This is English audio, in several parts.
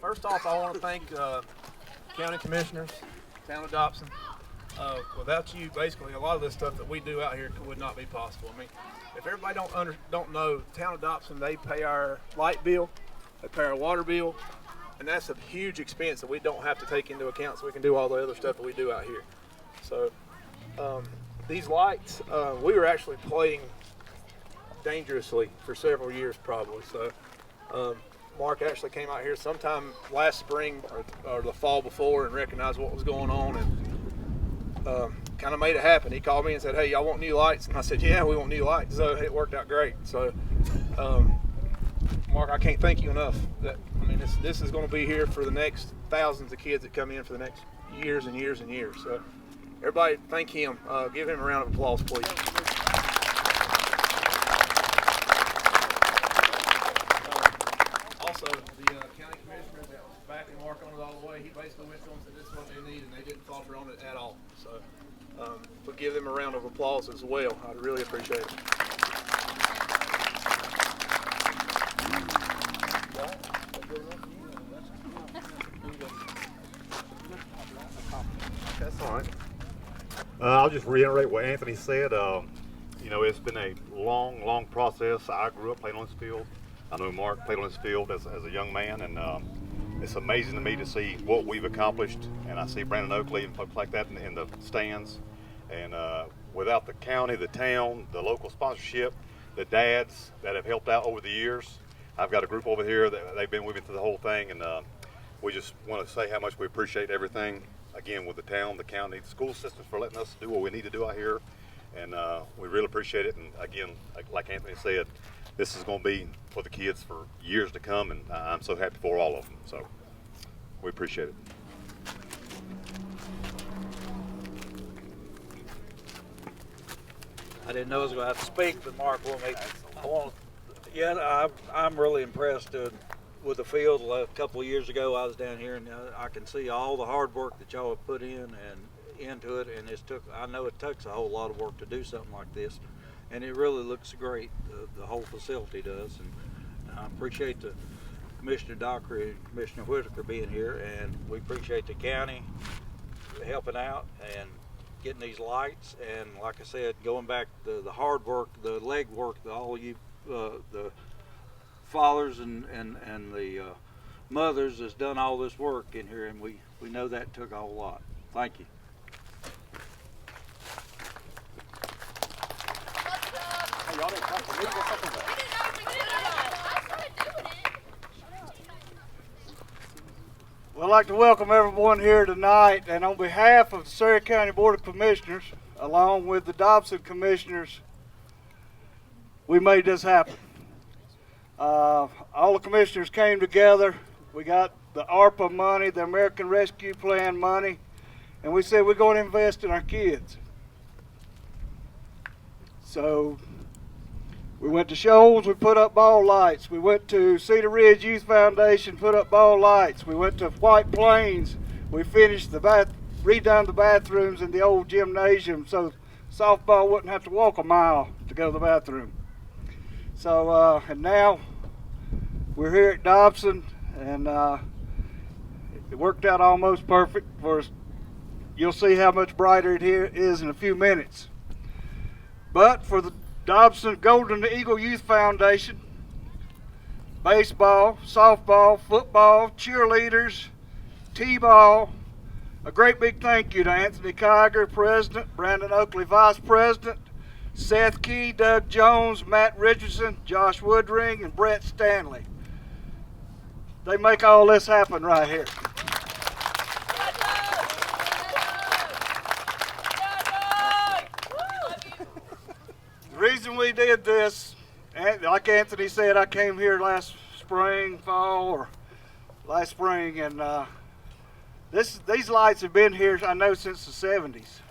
First off, I want to thank county commissioners, town of Dobson. Without you, basically, a lot of this stuff that we do out here would not be possible. I mean, if everybody don't know, town of Dobson, they pay our light bill, they pay our water bill, and that's a huge expense that we don't have to take into account, so we can do all the other stuff that we do out here. So these lights, we were actually playing dangerously for several years probably. So Mark actually came out here sometime last spring or the fall before and recognized what was going on and kind of made it happen. He called me and said, "Hey, y'all want new lights?" And I said, "Yeah, we want new lights." So it worked out great. So Mark, I can't thank you enough. This is going to be here for the next thousands of kids that come in for the next years and years and years. So everybody, thank him. Give him a round of applause, please. Also, the county commissioner that was backing Mark on it all the way, he basically went to them and said, "This is what they need," and they didn't falter on it at all. So we'll give them a round of applause as well. I'd really appreciate it. That's all right. I'll just reiterate what Anthony said. It's been a long process. I grew up playing on this field. I know Mark played on this field as a young man, and it's amazing to me to see what we've accomplished. And I see Brandon Oakley and folks like that in the stands. And without the county, the town, the local sponsorship, the dads that have helped out over the years, I've got a group over here that they've been with me through the whole thing, and we just want to say how much we appreciate everything, again, with the town, the county, the school systems for letting us do what we need to do out here, and we really appreciate it. And again, like Anthony said, this is going to be for the kids for years to come, and I'm so happy for all of them, so we appreciate it. I didn't know I was going to have to speak, but Mark will make. I'm really impressed with the field. A couple of years ago, I was down here, and I can see all the hard work that y'all have put in and into it. And I know it takes a whole lot of work to do something like this, and it really looks great. The whole facility does, and I appreciate the Commissioner Dockery and Commissioner Whitaker being here, and we appreciate the county helping out and getting these lights. And like I said, going back the hard work, the leg work, all you the fathers and the mothers has done all this work in here, and we know that took a whole lot. Thank you. Well, I'd like to welcome everyone here tonight, and on behalf of the Surrey County Board of Commissioners, along with the Dobson Commissioners, we made this happen. All the commissioners came together. We got the ARPA money, the American Rescue Plan money, and we said we're going to invest in our kids. So we went to Shoals, we put up ball lights. We went to Cedar Ridge Youth Foundation, put up ball lights. We went to White Plains. We finished redone the bathrooms in the old gymnasium so softball wouldn't have to walk a mile to go to the bathroom. So, and now we're here at Dobson, and it worked out almost perfect for us. You'll see how much brighter it is in a few minutes. But for the Dobson Golden Eagle Youth Foundation, baseball, softball, football, cheerleaders, t-ball, a great big thank you to Anthony Kiger, President, Brandon Oakley, Vice President, Seth Key, Doug Jones, Matt Richardson, Josh Woodring, and Brett Stanley. They make all this happen right here. The reason we did this, like Anthony said, I came here last spring, and these lights have been here, I know, since the 70s.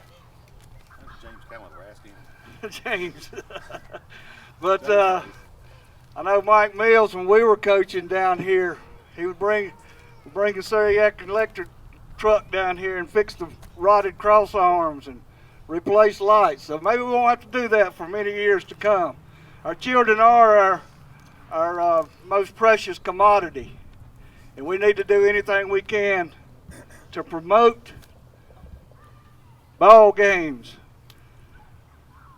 James. But I know Mike Mills, when we were coaching down here, he would bring a Surrey electric truck down here and fix the rotted cross arms and replace lights. So maybe we won't have to do that for many years to come. Our children are our most precious commodity. And we need to do anything we can to promote ball games,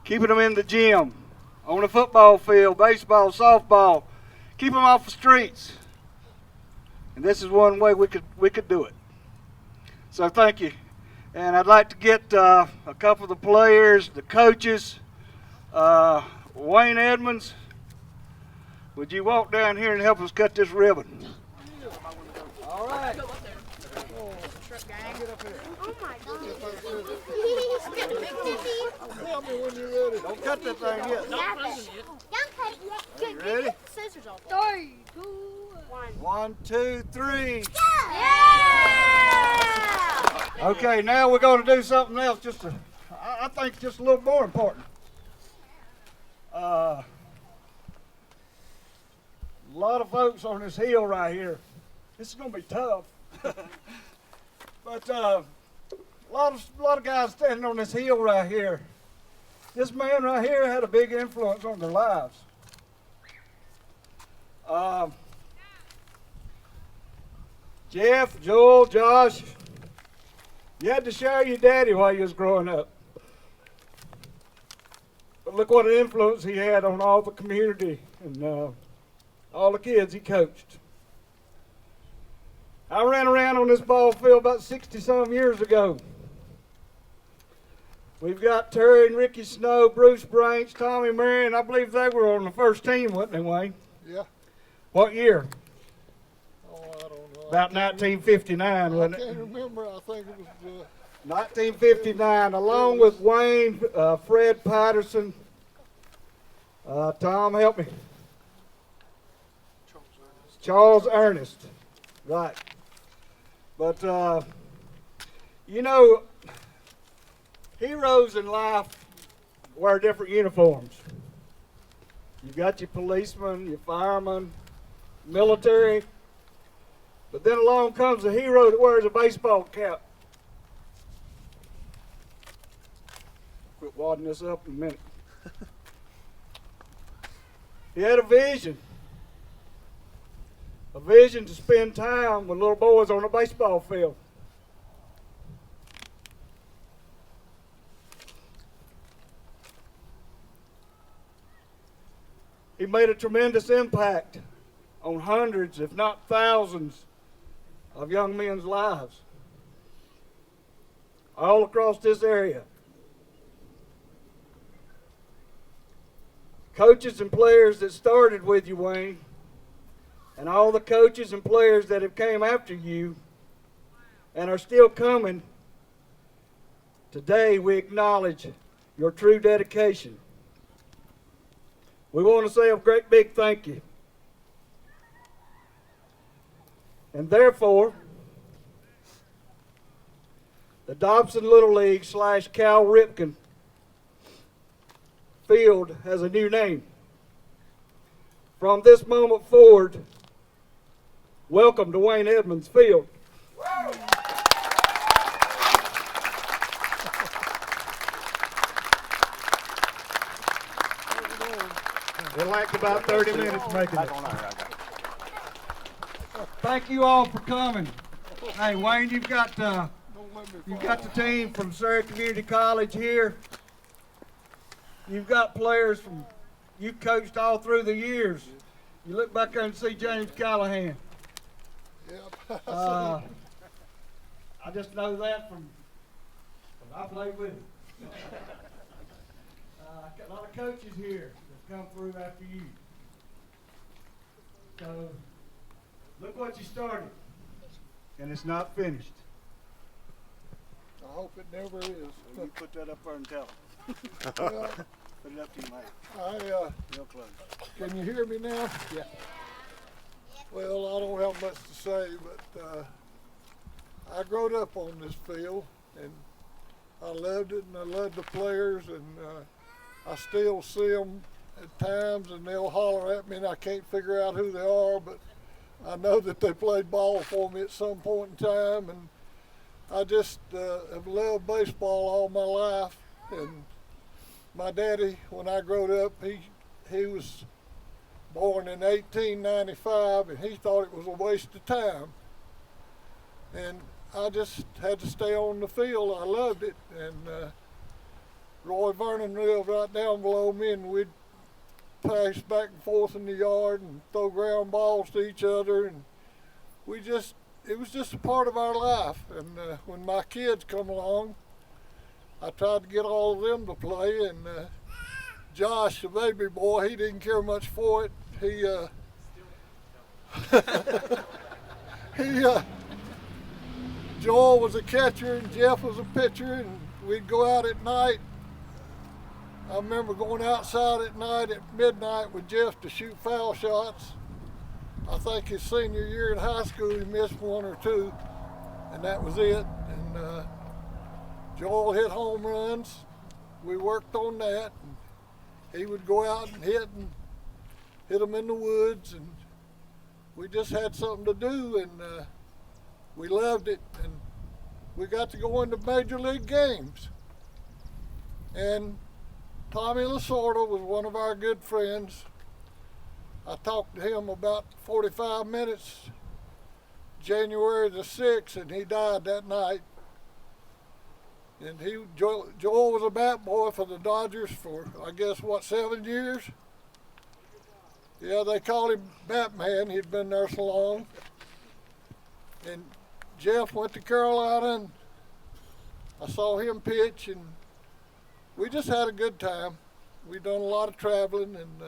keeping them in the gym, on the football field, baseball, softball, keep them off the streets. And this is one way we could do it. So thank you. And I'd like to get a couple of the players, the coaches. Wayne Edmonds, would you walk down here and help us cut this ribbon? All right. Oh my God. Tell me when you're ready. Don't cut that thing yet. Don't cut it yet. Good. Ready? Get the scissors off. 3, 2, 1. 1, 2, 3. Yeah! Okay, now we're going to do something else. I think just a little more important. A lot of folks on this hill right here. This is going to be tough. But a lot of guys standing on this hill right here. This man right here had a big influence on their lives. Jeff, Joel, Josh, you had to share your daddy while you was growing up. But look what an influence he had on all the community and all the kids he coached. I ran around on this ball field about 60-some years ago. We've got Terry and Ricky Snow, Bruce Branch, Tommy Marion. I believe they were on the first team, wasn't they, Wayne? Yeah. What year? Oh, I don't know. About 1959, wasn't I it? can't remember. I think it was 1959, along with Wayne, Fred Patterson, Tom, help me. Charles Ernest, right. But, you know, heroes in life wear different uniforms. You've got your policemen, your firemen, military, but then along comes a hero that wears a baseball cap. Quit wadding this up in a minute. He had a vision to spend time with little boys on a baseball field. He made a tremendous impact on hundreds, if not thousands, of young men's lives all across this area. Coaches and players that started with you, Wayne, and all the coaches and players that have came after you and are still coming, today we acknowledge your true dedication. We want to say a great big thank you. And therefore, the Dobson Little League / Cal Ripken Field has a new name. From this moment forward, welcome to Wayne Edmonds Field. It'll take about 30 minutes making it. Thank you all for coming. Hey, Wayne, you've got the team from Surrey Community College here. You've got players from you've coached all through the years. You look back there and see James Callahan. Yep. I just know that from I played with him. Got a lot of coaches here that come through after you. So look what you started, and it's not finished. I hope it never is. So you put that up there and tell them. Well, Put it up to your mouth. Real close. Can you hear me now? Yeah. Well, I don't have much to say, but I growed up on this field, and I loved it, and I loved the players, and I still see them at times, and they'll holler at me, and I can't figure out who they are, but I know that they played ball for me at some point in time, and I just have loved baseball all my life. And my daddy, when I growed up, he was born in 1895, and he thought it was a waste of time. And I just had to stay on the field. I loved it. And Roy Vernon lived right down below me, and we'd pass back and forth in the yard and throw ground balls to each other. And it was just a part of our life. And when my kids come along, I tried to get all of them to play. And Josh, the baby boy, he didn't care much for it. Joel was a catcher and Jeff was a pitcher, and we'd go out at night. I remember going outside at night at midnight with Jeff to shoot foul shots. I think his senior year in high school he missed one or two, and that was it. And Joel hit home runs. We worked on that. And he would go out and hit them in the woods, and we just had something to do, and we loved it, and we got to go into major league games. And Tommy Lasorda was one of our good friends. I talked to him about 45 minutes January the 6th, and he died that night. And Joel was a bat boy for the Dodgers for, I guess, 7 years? Yeah, they called him Batman. He'd been there so long. And Jeff went to Carolina, and I saw him pitch, and we just had a good time. We done a lot of traveling, and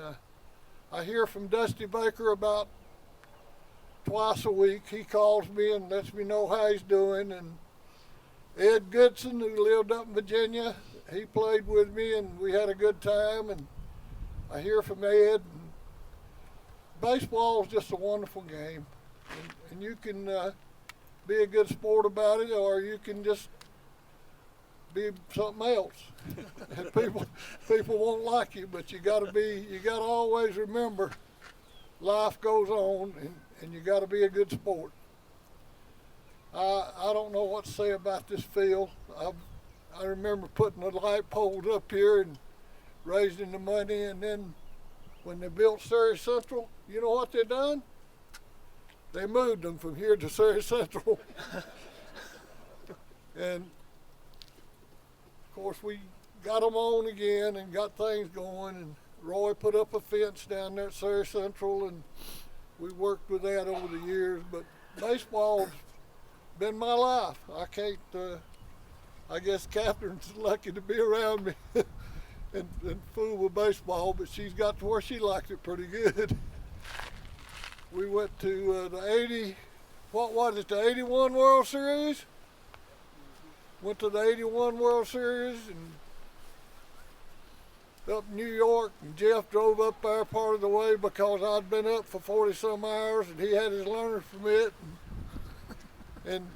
I hear from Dusty Baker about twice a week. He calls me and lets me know how he's doing. And Ed Goodson, who lived up in Virginia, he played with me, and we had a good time. And I hear from Ed. Baseball is just a wonderful game, and you can be a good sport about it, or you can just be something else. And people won't like you, but you gotta always remember life goes on, and you gotta be a good sport. I don't know what to say about this field. I remember putting the light poles up here and raising the money, and then when they built Surrey Central, you know what they done? They moved them from here to Surrey Central. And of course we got them on again and got things going, and Roy put up a fence down there at Surrey Central, and we worked with that over the years. But baseball's been my life. I guess Catherine's lucky to be around me and fool with baseball, but she's got to where she likes it pretty good. We went to the 81 World Series? Went to the 81 World Series and up in New York, and Jeff drove up there part of the way because I'd been up for 40 some hours, and he had his learner's permit. And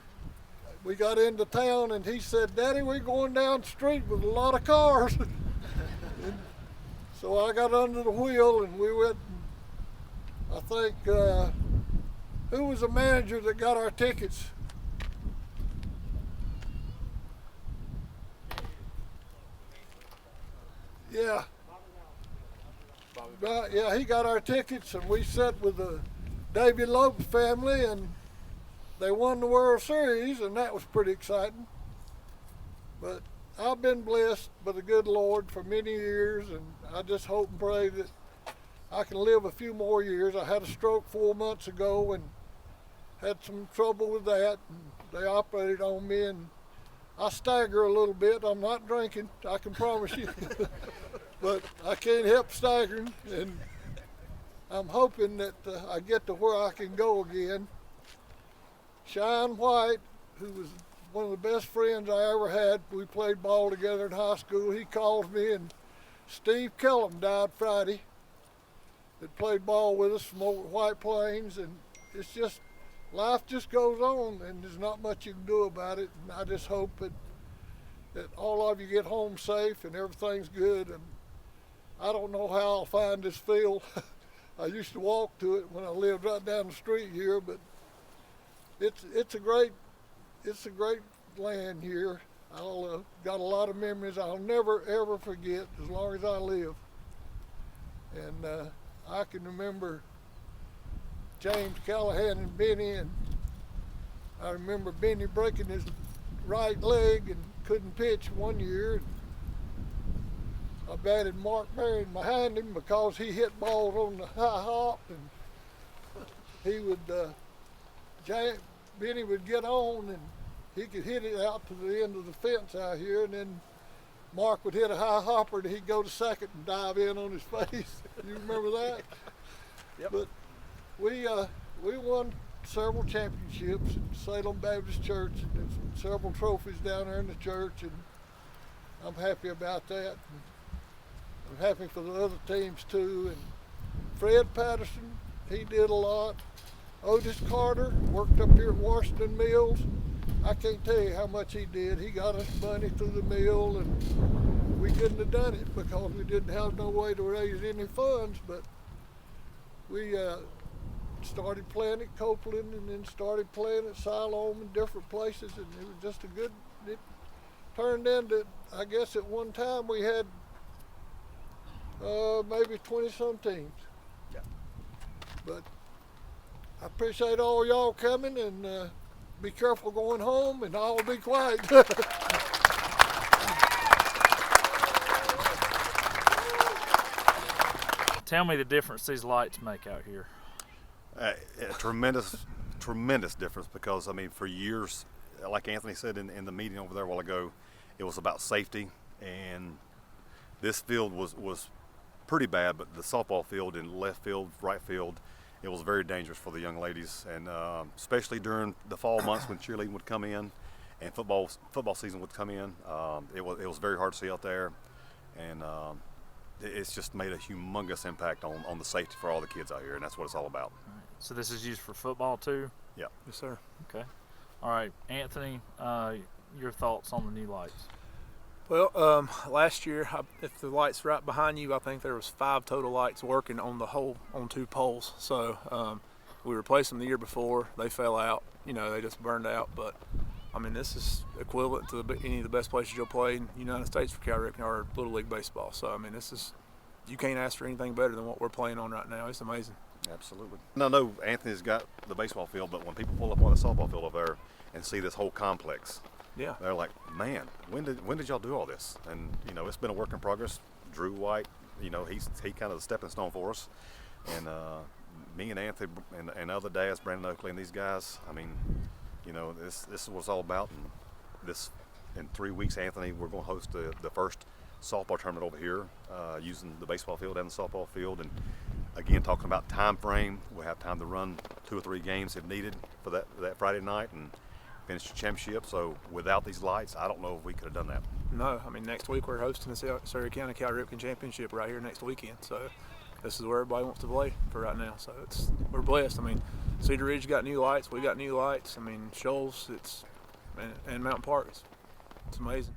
we got into town, and he said, "Daddy, we're going down the street with a lot of cars." And so I got under the wheel, and we went. I think, who was the manager that got our tickets? Yeah. Yeah, he got our tickets, and we sat with the Davy Loeb family, and they won the World Series, and that was pretty exciting. But I've been blessed by the good Lord for many years, and I just hope and pray that I can live a few more years. I had a stroke 4 months ago and had some trouble with that, and they operated on me, and I stagger a little bit. I'm not drinking, I can promise you, but I can't help staggering, and I'm hoping that I get to where I can go again. Shine White, who was one of the best friends I ever had, we played ball together in high school, he calls me, and Steve Kellum died Friday. That played ball with us from over at White Plains, and it's just, life just goes on, and there's not much you can do about it. And I just hope that all of you get home safe and everything's good. And I don't know how I'll find this field. I used to walk to it when I lived right down the street here, but it's a great land here. I'll got a lot of memories I'll never ever forget as long as I live. And I can remember James Callahan and Benny, and I remember Benny breaking his right leg and couldn't pitch one year. I batted Mark Marion behind him because he hit balls on the high hop, and he would, Benny would get on and he could hit it out to the end of the fence out here, and then Mark would hit a high hopper and he'd go to second and dive in on his face. You remember that? Yep. But we won several championships in Salem Baptist Church, and there's several trophies down there in the church, and I'm happy about that. I'm happy for the other teams too. And Fred Patterson, he did a lot. Otis Carter worked up here at Washington Mills. I can't tell you how much he did. He got us money through the mill, and we couldn't have done it because we didn't have no way to raise any funds. But we started playing at Copeland, and then started playing at Siloam and different places, and it was just it turned into, I guess at one time we had maybe 20-some teams. Yeah. But I appreciate all y'all coming, and be careful going home, and I'll be quiet. Tell me the difference these lights make out here. A tremendous difference, because I mean, for years, like Anthony said in the meeting over there a while ago, it was about safety, and this field was pretty bad, but the softball field in left field, right field, it was very dangerous for the young ladies, and especially during the fall months when cheerleading would come in and football season would come in. It was very hard to see out there, and it's just made a humongous impact on the safety for all the kids out here, and that's what it's all about. So this is used for football too? Yeah. Yes, sir. Okay. All right, Anthony, your thoughts on the new lights? Well, last year, if the light's right behind you, I think there was 5 total lights working on 2 poles. So we replaced them the year before. They fell out. You know, they just burned out. But I mean, this is equivalent to any of the best places you'll play in the United States for Cal Ripken or Little League baseball. So I mean, you can't ask for anything better than what we're playing on right now. It's amazing. Absolutely. I know Anthony's got the baseball field, but when people pull up on the softball field over there and see this whole complex, Yeah. they're like, man, when did y'all do all this? And you know, it's been a work in progress. Drew White, you know, he kind of the stepping stone for us, and me and Anthony and other dads, Brandon Oakley and these guys. I mean, you know, this is what it's all about. And in 3 weeks, Anthony, we're going to host the first softball tournament over here, using the baseball field and the softball field. And again, talking about time frame, we'll have time to run 2 or 3 games if needed for that Friday night and finish the championship. So without these lights, I don't know if we could have done that. No, I mean, next week we're hosting the Surrey County Cal Ripken Championship right here next weekend. So this is where everybody wants to play for right now. So we're blessed. I mean, Cedar Ridge got new lights. We got new lights. I mean, Shoals, and Mountain Park. It's amazing.